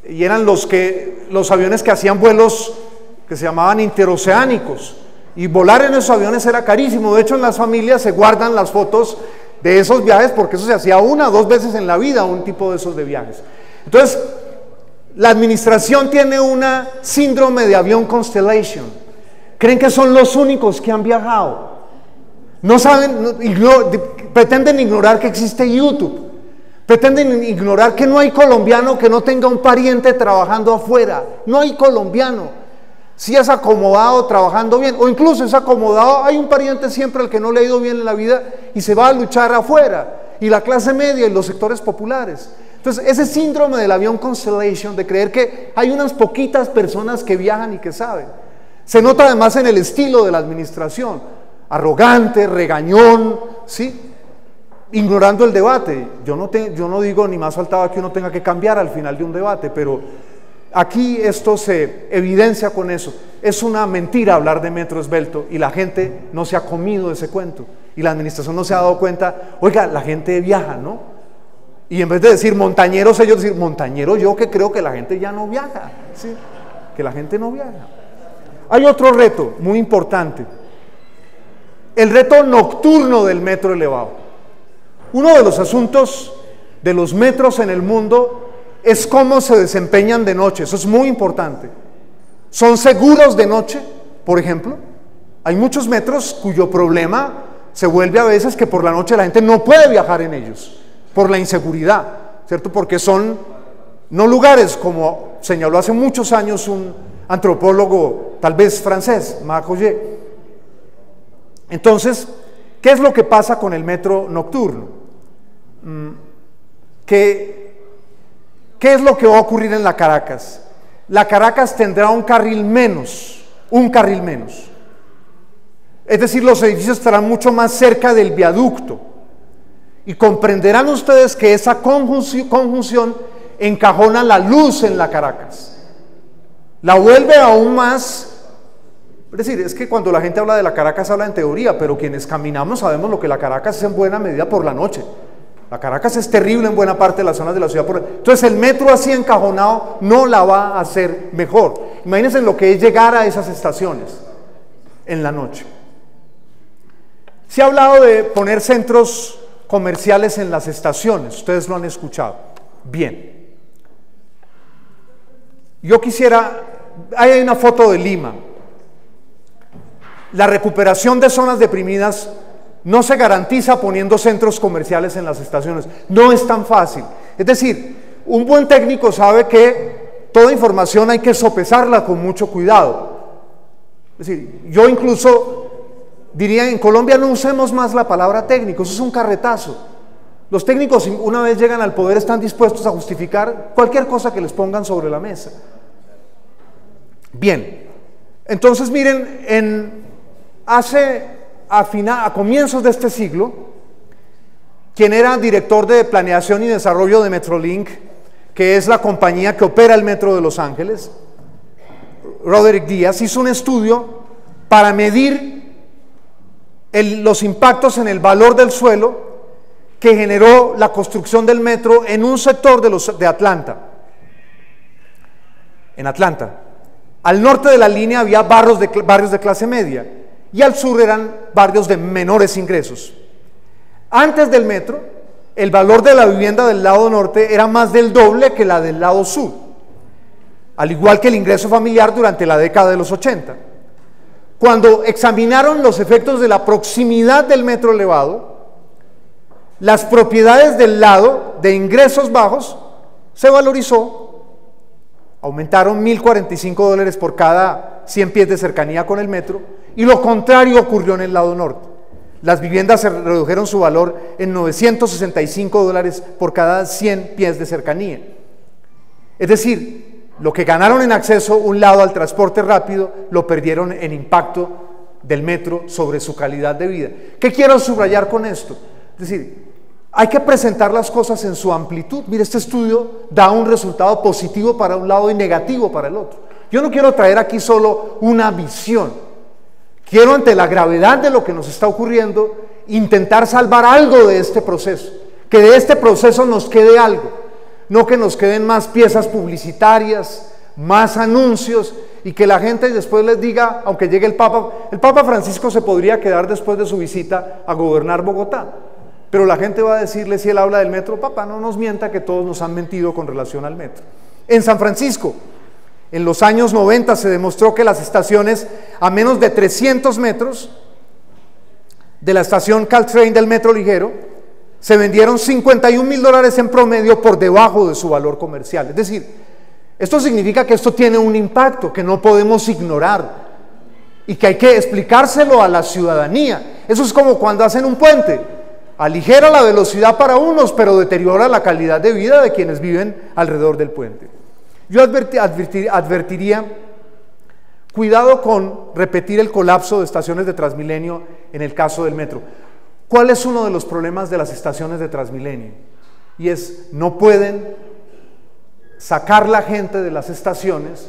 y eran los aviones que hacían vuelos que se llamaban interoceánicos, y volar en esos aviones era carísimo. De hecho, en las familias se guardan las fotos de esos viajes porque eso se hacía 1 o 2 veces en la vida, un tipo de esos de viajes. Entonces, la administración tiene una síndrome de avión Constellation. Creen que son los únicos que han viajado. No saben, pretenden ignorar que existe YouTube. Pretenden ignorar que no hay colombiano que no tenga un pariente trabajando afuera. No hay colombiano. Si es acomodado trabajando bien, o incluso es acomodado, hay un pariente siempre al que no le ha ido bien en la vida y se va a luchar afuera. Y la clase media y los sectores populares. Entonces, ese síndrome del avión Constellation, de creer que hay unas poquitas personas que viajan y que saben, se nota además en el estilo de la administración: arrogante, regañón, ¿sí? Ignorando el debate. Yo no digo, ni más faltaba que uno tenga que cambiar al final de un debate, pero aquí esto se evidencia con eso. Es una mentira hablar de metro esbelto y la gente no se ha comido ese cuento y la administración no se ha dado cuenta. Oiga, la gente viaja, ¿no? Y en vez de decir montañeros, ellos decir montañero yo, que creo que la gente ya no viaja, ¿sí? Que la gente no viaja. Hay otro reto muy importante: el reto nocturno del metro elevado. Uno de los asuntos de los metros en el mundo es cómo se desempeñan de noche. Eso es muy importante. ¿Son seguros de noche, por ejemplo? Hay muchos metros cuyo problema se vuelve a veces que por la noche la gente no puede viajar en ellos, por la inseguridad, ¿cierto? Porque son no lugares, como señaló hace muchos años un antropólogo, tal vez francés, Marc Roget. Entonces, ¿qué es lo que pasa con el metro nocturno? ¿Qué es lo que va a ocurrir en la Caracas? La Caracas tendrá un carril menos. Es decir, los edificios estarán mucho más cerca del viaducto. Y comprenderán ustedes que esa conjunción encajona la luz en la Caracas. La vuelve aún más. Es decir, es que cuando la gente habla de la Caracas habla en teoría, pero quienes caminamos sabemos lo que la Caracas es en buena medida por la noche. La Caracas es terrible en buena parte de las zonas de la ciudad. Entonces el metro así encajonado no la va a hacer mejor. Imagínense lo que es llegar a esas estaciones en la noche. Se ha hablado de poner centros comerciales en las estaciones. Ustedes lo han escuchado. Bien. Yo quisiera... Hay una foto de Lima. La recuperación de zonas deprimidas no se garantiza poniendo centros comerciales en las estaciones. No es tan fácil. Es decir, un buen técnico sabe que toda información hay que sopesarla con mucho cuidado. Es decir, yo incluso diría, en Colombia no usemos más la palabra técnico, eso es un carretazo. Los técnicos, una vez llegan al poder, están dispuestos a justificar cualquier cosa que les pongan sobre la mesa. Bien, entonces miren, a comienzos de este siglo, quien era director de planeación y desarrollo de Metrolink, que es la compañía que opera el metro de Los Ángeles, Roderick Díaz, hizo un estudio para medir los impactos en el valor del suelo que generó la construcción del metro en un sector de Atlanta. En Atlanta. Al norte de la línea había barrios de clase media y al sur eran barrios de menores ingresos. Antes del metro, el valor de la vivienda del lado norte era más del doble que la del lado sur, al igual que el ingreso familiar durante la década de los 80. Cuando examinaron los efectos de la proximidad del metro elevado, las propiedades del lado de ingresos bajos se valorizó. Aumentaron $1.045 por cada 100 pies de cercanía con el metro, y lo contrario ocurrió en el lado norte. Las viviendas se redujeron su valor en $965 por cada 100 pies de cercanía. Es decir, lo que ganaron en acceso un lado al transporte rápido, lo perdieron en impacto del metro sobre su calidad de vida. ¿Qué quiero subrayar con esto? Es decir, hay que presentar las cosas en su amplitud. Mire, este estudio da un resultado positivo para un lado y negativo para el otro. Yo no quiero traer aquí solo una visión. Quiero, ante la gravedad de lo que nos está ocurriendo, intentar salvar algo de este proceso. Que de este proceso nos quede algo. No que nos queden más piezas publicitarias, más anuncios, y que la gente después les diga, aunque llegue el Papa Francisco se podría quedar después de su visita a gobernar Bogotá. Pero la gente va a decirle, si él habla del metro, papá, no nos mienta que todos nos han mentido con relación al metro. En San Francisco, en los años 90 se demostró que las estaciones a menos de 300 metros de la estación Caltrain del metro ligero se vendieron $51.000 en promedio por debajo de su valor comercial. Es decir, esto significa que esto tiene un impacto que no podemos ignorar y que hay que explicárselo a la ciudadanía. Eso es como cuando hacen un puente. Aligera la velocidad para unos, pero deteriora la calidad de vida de quienes viven alrededor del puente. Yo advertiría, cuidado con repetir el colapso de estaciones de Transmilenio en el caso del metro. ¿Cuál es uno de los problemas de las estaciones de Transmilenio? Y es, no pueden sacar la gente de las estaciones,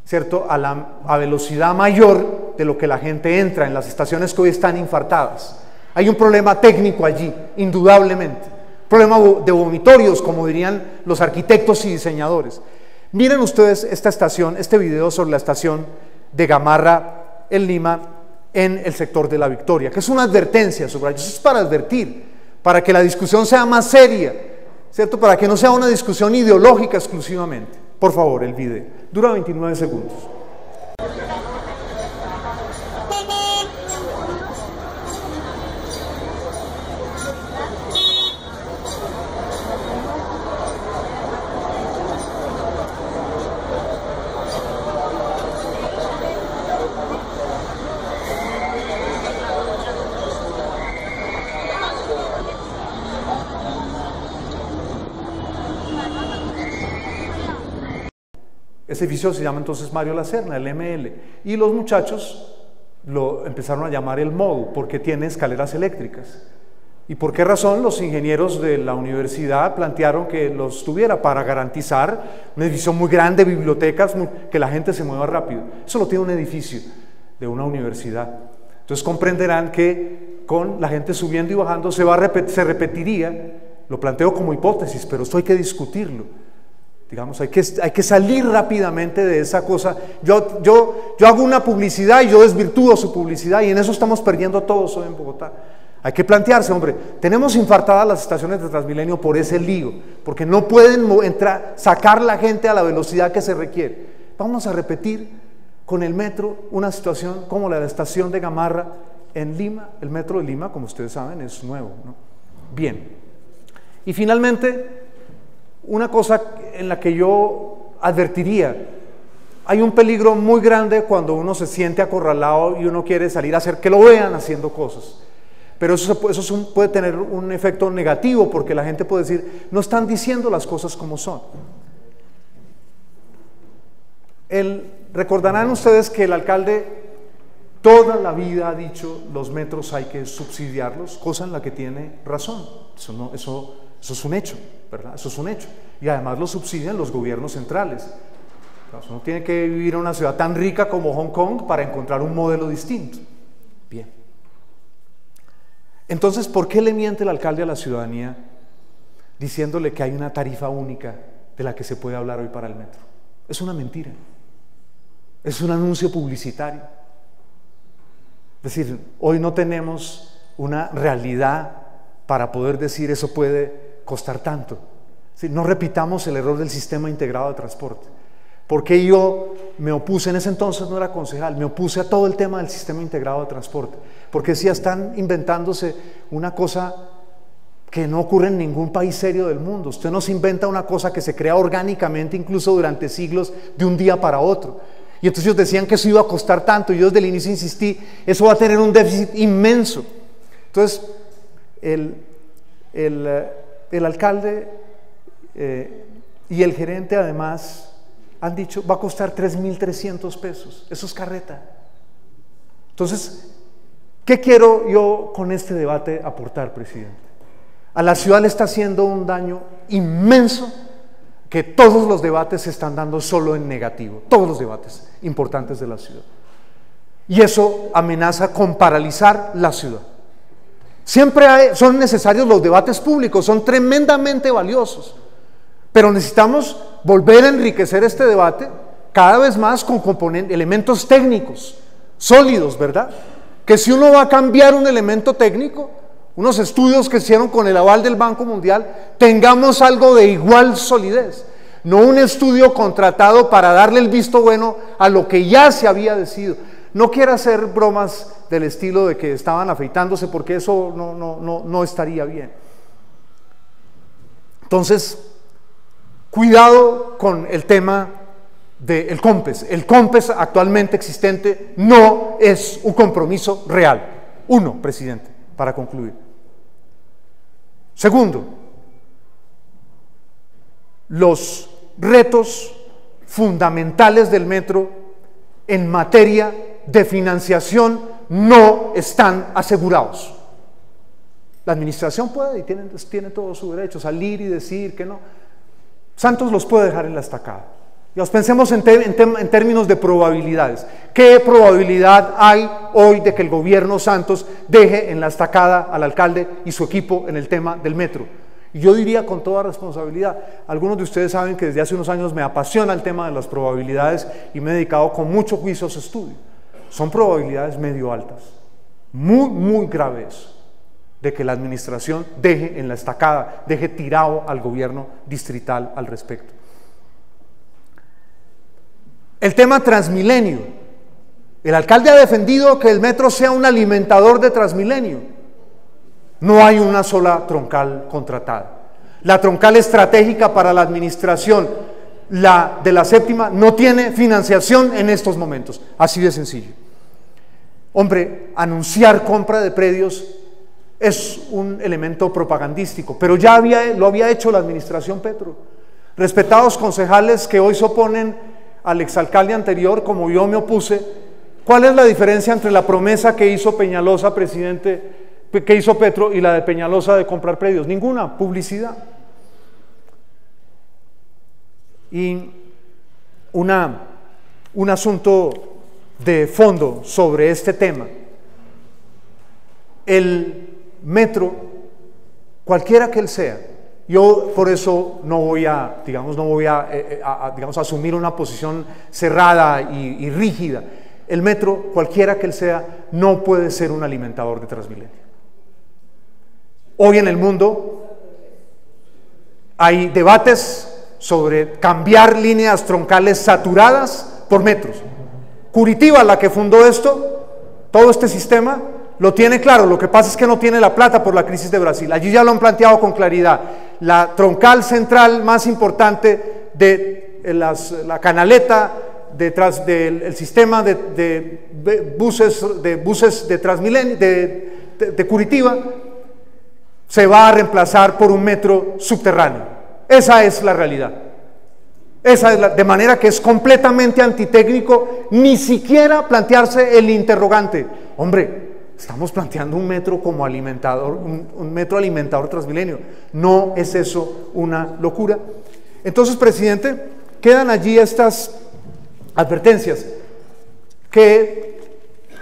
¿cierto?, a velocidad mayor de lo que la gente entra en las estaciones que hoy están infartadas. Hay un problema técnico allí, indudablemente. Problema de vomitorios, como dirían los arquitectos y diseñadores. Miren ustedes esta estación, este video sobre la estación de Gamarra en Lima, en el sector de La Victoria, que es una advertencia sobre ello. Eso es para advertir, para que la discusión sea más seria, ¿cierto? Para que no sea una discusión ideológica exclusivamente. Por favor, el video. Dura 29 segundos. Ese edificio se llama entonces Mario Lacerna, el ML, y los muchachos lo empezaron a llamar el MODU porque tiene escaleras eléctricas. ¿Y por qué razón? Los ingenieros de la universidad plantearon que los tuviera para garantizar un edificio muy grande, bibliotecas, que la gente se mueva rápido. Eso lo tiene un edificio de una universidad. Entonces comprenderán que con la gente subiendo y bajando se repetiría, lo planteo como hipótesis, pero esto hay que discutirlo. Digamos, hay que salir rápidamente de esa cosa. Yo hago una publicidad y yo desvirtúo su publicidad, y en eso estamos perdiendo todos hoy en Bogotá. Hay que plantearse, hombre, tenemos infartadas las estaciones de Transmilenio por ese lío, porque no pueden sacar la gente a la velocidad que se requiere. Vamos a repetir con el metro una situación como la de la estación de Gamarra en Lima. El metro de Lima, como ustedes saben, es nuevo, ¿no? Bien. Y finalmente, una cosa en la que yo advertiría, hay un peligro muy grande cuando uno se siente acorralado y uno quiere salir a hacer que lo vean haciendo cosas, pero eso puede tener un efecto negativo, porque la gente puede decir, no están diciendo las cosas como son. Recordarán ustedes que el alcalde toda la vida ha dicho, los metros hay que subsidiarlos, cosa en la que tiene razón. Eso es un hecho, ¿verdad? Eso es un hecho. Y además lo subsidian los gobiernos centrales. Uno tiene que vivir en una ciudad tan rica como Hong Kong para encontrar un modelo distinto. Bien. Entonces, ¿por qué le miente el alcalde a la ciudadanía diciéndole que hay una tarifa única de la que se puede hablar hoy para el metro? Es una mentira. Es un anuncio publicitario. Es decir, hoy no tenemos una realidad para poder decir eso puede costar tanto. Es decir, no repitamos el error del sistema integrado de transporte. Porque yo me opuse, en ese entonces no era concejal, me opuse a todo el tema del sistema integrado de transporte. Porque decía, están inventándose una cosa que no ocurre en ningún país serio del mundo. Usted no se inventa una cosa que se crea orgánicamente, incluso durante siglos, de un día para otro. Y entonces ellos decían que eso iba a costar tanto, y yo desde el inicio insistí, eso va a tener un déficit inmenso. Entonces, el alcalde y el gerente además han dicho, va a costar 3.300 pesos, eso es carreta. Entonces, ¿qué quiero yo con este debate aportar, presidente? A la ciudad le está haciendo un daño inmenso que todos los debates se están dando solo en negativo, todos los debates importantes de la ciudad. Y eso amenaza con paralizar la ciudad. Siempre son necesarios los debates públicos, son tremendamente valiosos, pero necesitamos volver a enriquecer este debate cada vez más con elementos técnicos, sólidos, ¿verdad? Que si uno va a cambiar un elemento técnico, unos estudios que hicieron con el aval del Banco Mundial, tengamos algo de igual solidez, no un estudio contratado para darle el visto bueno a lo que ya se había decidido. No quiero hacer bromas del estilo de que estaban afeitándose, porque eso no estaría bien. Entonces, cuidado con el tema del COMPES. El COMPES actualmente existente no es un compromiso real. Uno, presidente, para concluir. Segundo, los retos fundamentales del metro en materia de financiación no están asegurados. La administración puede y tiene todo su derecho, salir y decir que no. Santos los puede dejar en la estacada. Y pensemos en términos de probabilidades. ¿Qué probabilidad hay hoy de que el gobierno Santos deje en la estacada al alcalde y su equipo en el tema del metro? Y yo diría con toda responsabilidad, algunos de ustedes saben que desde hace unos años me apasiona el tema de las probabilidades y me he dedicado con mucho juicio a su estudio. Son probabilidades medio altas, muy graves, de que la administración deje en la estacada, deje tirado al gobierno distrital al respecto. El tema Transmilenio. El alcalde ha defendido que el metro sea un alimentador de Transmilenio. No hay una sola troncal contratada. La troncal estratégica para la administración, la de la séptima, no tiene financiación en estos momentos. Así de sencillo. Hombre, anunciar compra de predios es un elemento propagandístico, pero ya lo había hecho la administración Petro. Respetados concejales que hoy se oponen al exalcalde anterior, como yo me opuse, ¿cuál es la diferencia entre la promesa que hizo Peñalosa, presidente, que hizo Petro, y la de Peñalosa de comprar predios? Ninguna, publicidad. Y un asunto de fondo sobre este tema. El metro, cualquiera que él sea, yo por eso no voy a asumir una posición cerrada y rígida. El metro, cualquiera que él sea, no puede ser un alimentador de Transmilenio. Hoy en el mundo hay debates sobre cambiar líneas troncales saturadas por metros. Curitiba, la que fundó todo este sistema, lo tiene claro. Lo que pasa es que no tiene la plata por la crisis de Brasil. Allí ya lo han planteado con claridad. La troncal central más importante de la canaleta detrás del sistema de buses de Transmilenio de Curitiba se va a reemplazar por un metro subterráneo. Esa es la realidad. De manera que es completamente antitécnico ni siquiera plantearse el interrogante. Hombre, estamos planteando un metro como alimentador, un metro alimentador Transmilenio. ¿No es eso una locura? Entonces, presidente, quedan allí estas advertencias que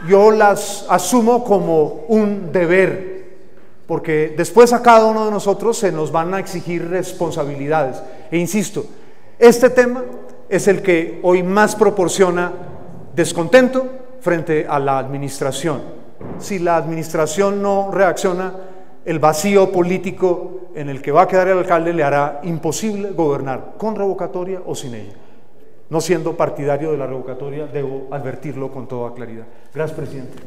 yo las asumo como un deber porque después a cada uno de nosotros se nos van a exigir responsabilidades. E insisto, este tema es el que hoy más proporciona descontento frente a la administración. Si la administración no reacciona, el vacío político en el que va a quedar el alcalde le hará imposible gobernar con revocatoria o sin ella. No siendo partidario de la revocatoria, debo advertirlo con toda claridad. Gracias, presidente.